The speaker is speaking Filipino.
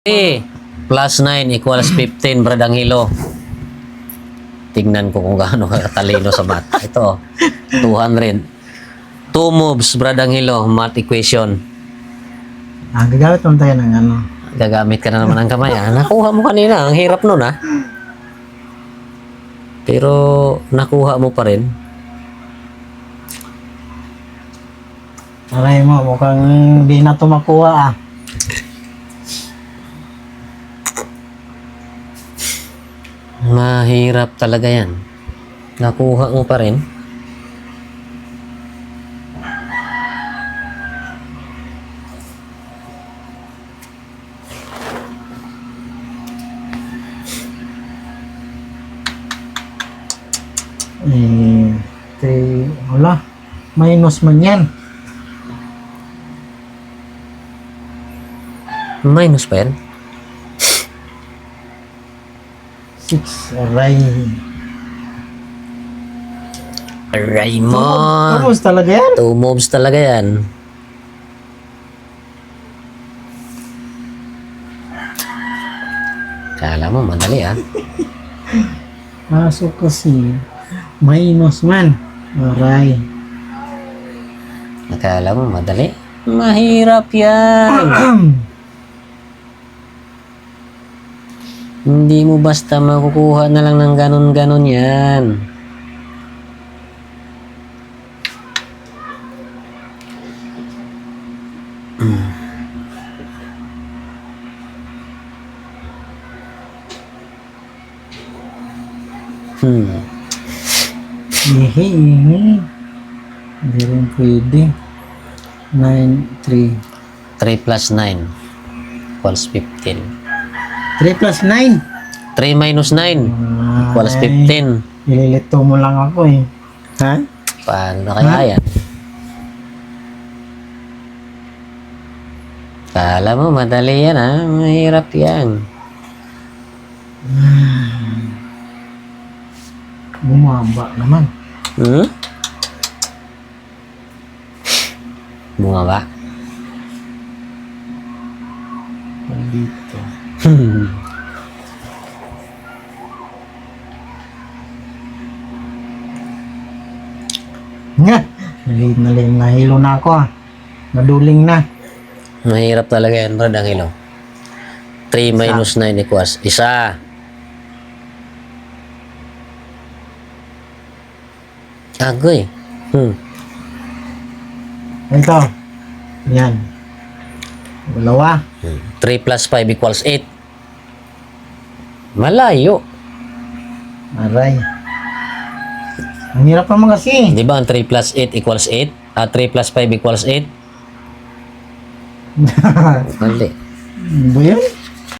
Plus 9 equals 15, Brad Angelo. Tignan ko kung gaano katalino sa math. Ito, 200. 2 moves, Brad Angelo, math equation. Gagamit mo tayo ng ano. Gagamit ka na naman ng kamay. Nakuha mo kanina. Ang hirap nun, Pero, nakuha mo pa rin. Aray mo, mukhang hindi na ito makuha, Mahirap talaga yan. Nakuha mo pa rin. Wala. Minus man yan. Minus pa yan. 6, aray. Aray mo. Tapos talaga yan. 2 moves talaga yan. Kala mo, madali Pasok kasi. Minus man. Aray. Akala mo, madali. Mahirap yan. Hindi mo basta makukuha na lang ng ganon-ganon yan. Ihi. Hindi rin pwede. 9, 3. 3 plus 9 equals 15. 3 plus 9. 3 minus 9 equals 15. Ililito mo lang ako Ha? Paano na kaya yan? Kala mo, madali yan Mahirap yan. Bumaba naman. Bumaba. Dito. Nga. Nahilo na ako Naduling na. Mahirap talaga yan, Brad Angelo. 3 minus 9 equals 1. Agoy. Ito. Yan. Dalawa. 3 plus 5 equals 8. Malayo. Aray. Ang hirap naman kasi. Di ba ang 3 plus 8 equals 8? 3 plus 5 equals 8? Mali. Ba yun?